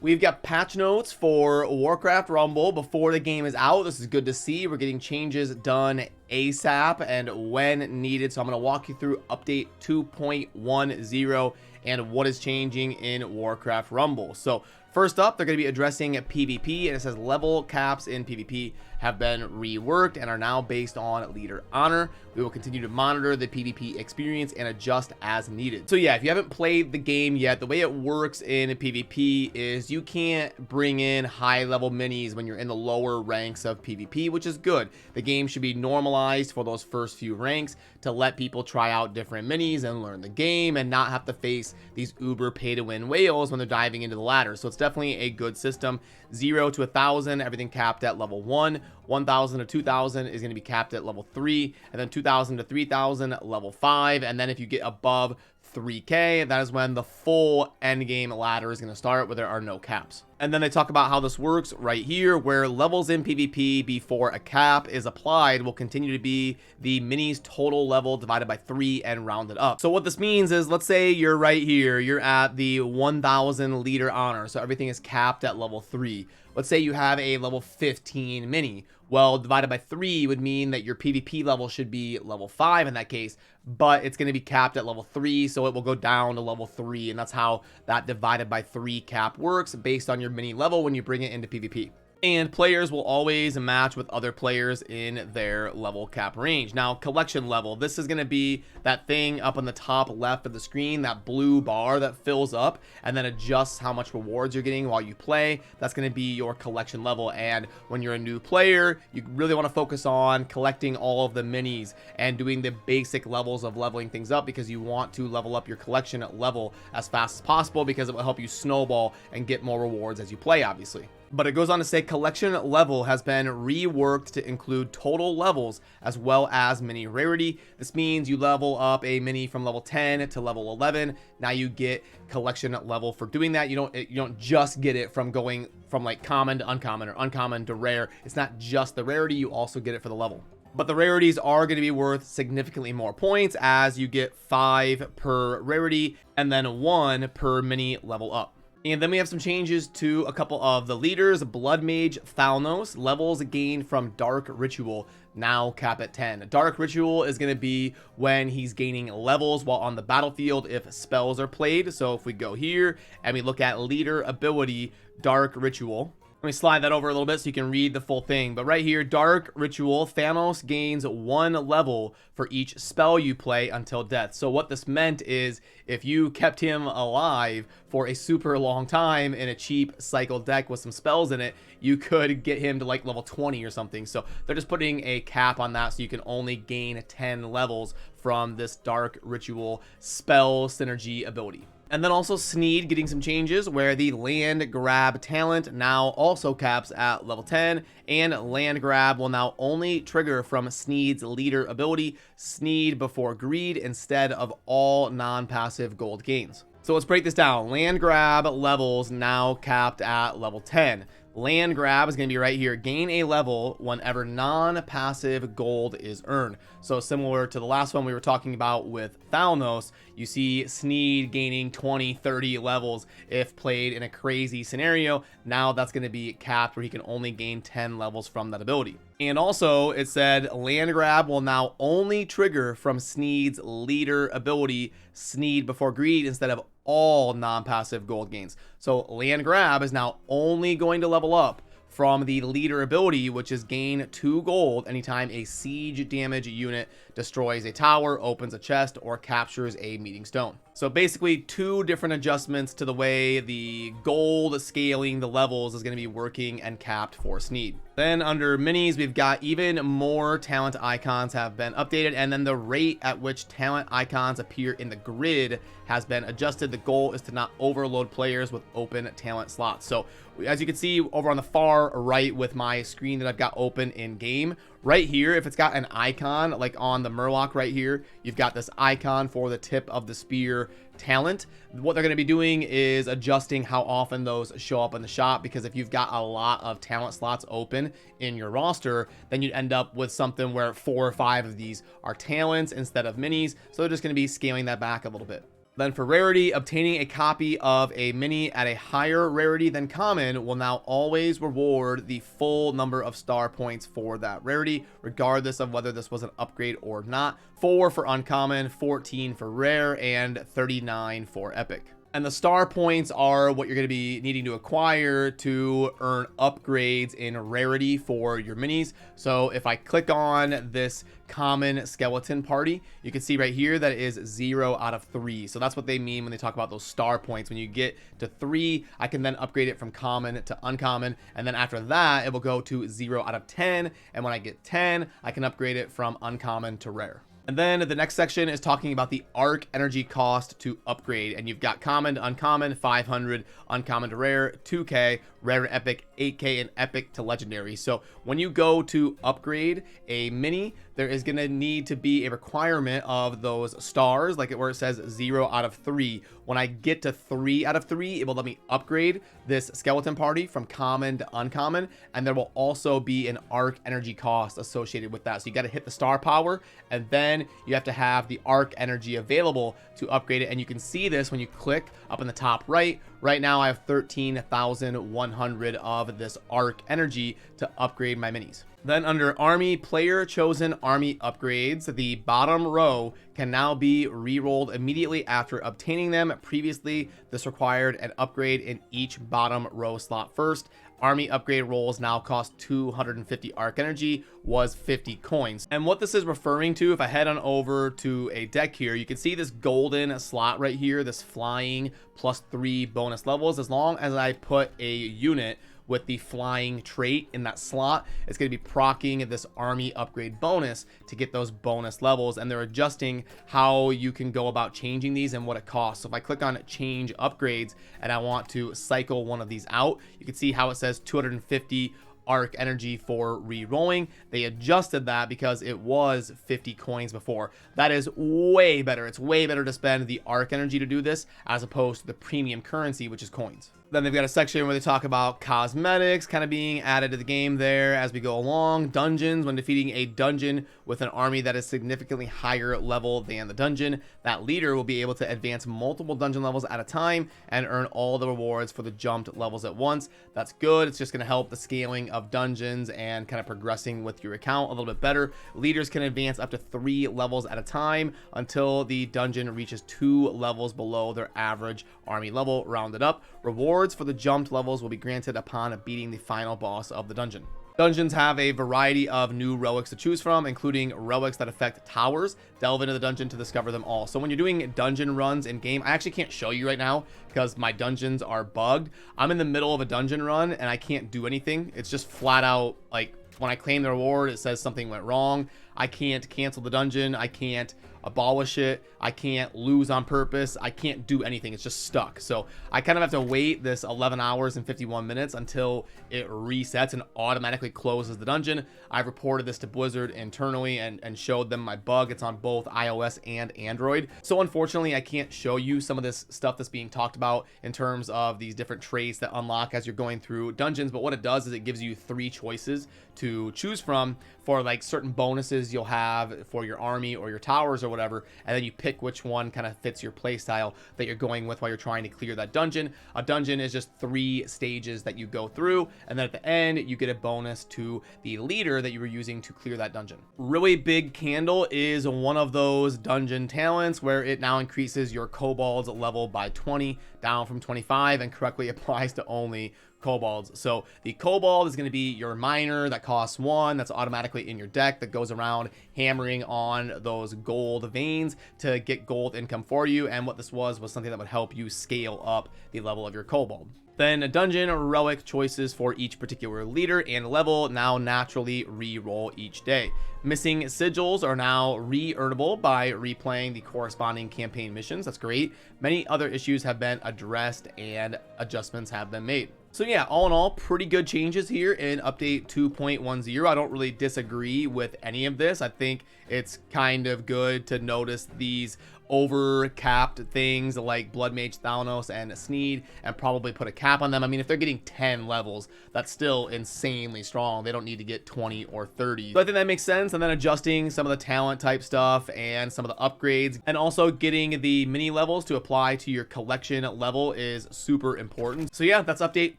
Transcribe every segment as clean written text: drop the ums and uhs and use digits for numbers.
We've got patch notes for Warcraft Rumble before the game is out. This is good to see. We're getting changes done ASAP and when needed. So I'm going to walk you through update 2.10 and what is changing in Warcraft Rumble. So first up, they're going to be addressing PvP, and it says level caps in PvP have been reworked and are now based on leader honor. We will continue to monitor the PvP experience and adjust as needed. So yeah, if you haven't played the game yet, the way it works in PvP is you can't bring in high level minis when you're in the lower ranks of PvP, which is good. The game should be normalized for those first few ranks to let people try out different minis and learn the game and not have to face these uber pay to win whales when they're diving into the ladder. So it's definitely a good system. 0 to 1,000, everything capped at level 1. 1,000 to 2,000 is going to be capped at level 3, and then 2,000 to 3,000 level 5, and then if you get above 3k, that is when the full end game ladder is going to start, where there are no caps. And then they talk about how this works right here, where levels in PvP before a cap is applied will continue to be the mini's total level divided by 3 and rounded up. So what this means is, let's say you're right here, you're at the 1,000 leader honor, so everything is capped at level 3. Let's say you have a level 15 mini. Well, divided by 3 would mean that your PvP level should be level 5 in that case, but it's going to be capped at level 3, so it will go down to level 3, and that's how that divided by 3 cap works based on your mini level when you bring it into PvP. And players will always match with other players in their level cap range. Now, collection level, this is going to be that thing up on the top left of the screen, that blue bar that fills up and then adjusts how much rewards you're getting while you play. That's going to be your collection level. And when you're a new player, you really want to focus on collecting all of the minis and doing the basic levels of leveling things up, because you want to level up your collection level as fast as possible, because it will help you snowball and get more rewards as you play, obviously. But it goes on to say collection level has been reworked to include total levels as well as mini rarity. This means you level up a mini from level 10 to level 11. Now you get collection level for doing that. You don't just get it from going from like common to uncommon or uncommon to rare. It's not just the rarity, you also get it for the level. But the rarities are going to be worth significantly more points, as you get 5 per rarity and then 1 per mini level up. And then we have some changes to a couple of the leaders. Blood Mage Thalnos, levels gained from Dark Ritual, now cap at 10. Dark Ritual is going to be when he's gaining levels while on the battlefield if spells are played. So if we go here and we look at leader ability, Dark Ritual. Let me slide that over a little bit so you can read the full thing. But right here, Dark Ritual, Thanos gains 1 level for each spell you play until death. So what this meant is, if you kept him alive for a super long time in a cheap cycle deck with some spells in it, you could get him to like level 20 or something. So they're just putting a cap on that, so you can only gain 10 levels from this Dark Ritual spell synergy ability. And then also Sneed getting some changes, where the land grab talent now also caps at level 10, and land grab will now only trigger from Sneed's leader ability, Sneed before greed, instead of all non-passive gold gains. So let's break this down. Land grab levels now capped at level 10. Land grab is going to be right here. Gain a level whenever non-passive gold is earned. So similar to the last one we were talking about with Thalnos, you see Sneed gaining 20, 30 levels if played in a crazy scenario. Now that's going to be capped, where he can only gain 10 levels from that ability. And also it said land grab will now only trigger from Sneed's leader ability, Sneed before greed, instead of all non-passive gold gains. So land grab is now only going to level up from the leader ability, which is gain 2 gold anytime a siege damage unit destroys a tower, opens a chest, or captures a meeting stone. So basically 2 different adjustments to the way the gold scaling the levels is going to be working and capped for Sneed. Then under minis, we've got even more talent icons have been updated, and then the rate at which talent icons appear in the grid has been adjusted. The goal is to not overload players with open talent slots. So as you can see over on the far right with my screen that I've got open in game, right here, if it's got an icon like on the Murloc right here, you've got this icon for the tip of the spear talent. What they're going to be doing is adjusting how often those show up in the shop, because if you've got a lot of talent slots open in your roster, then you'd end up with something where 4 or 5 of these are talents instead of minis. So they're just going to be scaling that back a little bit. Then for rarity, obtaining a copy of a mini at a higher rarity than common will now always reward the full number of star points for that rarity, regardless of whether this was an upgrade or not. 4 for uncommon, 14 for rare, and 39 for epic. And the star points are what you're going to be needing to acquire to earn upgrades in rarity for your minis. So if I click on this common skeleton party, you can see right here that it is 0 out of 3. So that's what they mean when they talk about those star points. When you get to 3, I can then upgrade it from common to uncommon. And then after that, it will go to 0 out of 10. And when I get 10, I can upgrade it from uncommon to rare. And then the next section is talking about the arc energy cost to upgrade. And you've got common to uncommon, 500, uncommon to rare, 2K, rare and epic, 8K, and epic to legendary. So when you go to upgrade a mini, there is going to need to be a requirement of those stars, like where it says 0 out of 3. When I get to 3 out of 3, it will let me upgrade this skeleton party from common to uncommon. And there will also be an arc energy cost associated with that. So you got to hit the star power, and then you have to have the arc energy available to upgrade it. And you can see this when you click up in the top right. Right now I have 13,100 of this arc energy to upgrade my minis. Then under army player chosen army upgrades, the bottom row can now be re-rolled immediately after obtaining them. Previously, this required an upgrade in each bottom row slot first. Army upgrade rolls now cost 250 arc energy, was 50 coins. And what this is referring to, if I head on over to a deck here, you can see this golden slot right here, this flying +3 bonus levels. As long as I put a unit with the flying trait in that slot, it's going to be proccing this army upgrade bonus to get those bonus levels. And they're adjusting how you can go about changing these and what it costs. So if I click on change upgrades and I want to cycle one of these out, you can see how it says 250 arc energy for re-rolling. They adjusted that because it was 50 coins before. That is way better. It's way better to spend the arc energy to do this as opposed to the premium currency, which is coins. Then they've got a section where they talk about cosmetics kind of being added to the game there as we go along. Dungeons, when defeating a dungeon with an army that is significantly higher level than the dungeon, that leader will be able to advance multiple dungeon levels at a time and earn all the rewards for the jumped levels at once. That's good. It's just going to help the scaling of dungeons and kind of progressing with your account a little bit better. Leaders can advance up to 3 levels at a time until the dungeon reaches 2 levels below their average army level, rounded up. Rewards for the jumped levels will be granted upon beating the final boss of the dungeon. Dungeons have a variety of new relics to choose from, including relics that affect towers. Delve into the dungeon to discover them all. So when you're doing dungeon runs in game, I actually can't show you right now because my dungeons are bugged. I'm in the middle of a dungeon run and I can't do anything. It's just flat out like when I claim the reward, it says something went wrong. I can't cancel the dungeon. I can't abolish it. I can't lose on purpose. I can't do anything. It's just stuck. So I kind of have to wait this 11 hours and 51 minutes until it resets and automatically closes the dungeon. I've reported this to Blizzard internally and showed them my bug. It's on both iOS and Android. So unfortunately, I can't show you some of this stuff that's being talked about in terms of these different traits that unlock as you're going through dungeons. But what it does is it gives you 3 choices to choose from for like certain bonuses you'll have for your army or your towers or whatever, and then you pick which one kind of fits your play style that you're going with while you're trying to clear that dungeon. A dungeon is just 3 stages that you go through, and then at the end you get a bonus to the leader that you were using to clear that dungeon. Really Big Candle is one of those dungeon talents where it now increases your kobold's level by 20 down from 25 and correctly applies to only kobolds. So the kobold is going to be your miner that costs 1, that's automatically in your deck, that goes around hammering on those gold veins to get gold income for you. And what this was something that would help you scale up the level of your kobold. Then dungeon relic choices for each particular leader and level now naturally re-roll each day. Missing sigils are now re-earnable by replaying the corresponding campaign missions. That's great. Many other issues have been addressed and adjustments have been made. So yeah, all in all, pretty good changes here in update 2.10. I don't really disagree with any of this. I think it's kind of good to notice these over-capped things like Blood Mage, Thalnos, and Sneed, and probably put a cap on them. I mean, if they're getting 10 levels, that's still insanely strong. They don't need to get 20 or 30. So I think that makes sense. And then adjusting some of the talent type stuff and some of the upgrades, and also getting the mini levels to apply to your collection level is super important. So yeah, that's update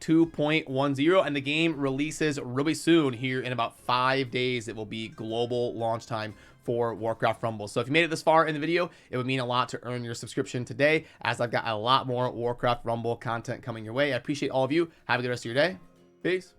2.10, and the game releases really soon. Here in about 5 days, it will be global launch time for Warcraft Rumble. So if you made it this far in the video, it would mean a lot to earn your subscription today, as I've got a lot more Warcraft Rumble content coming your way. I appreciate all of you. Have a good rest of your day. Peace.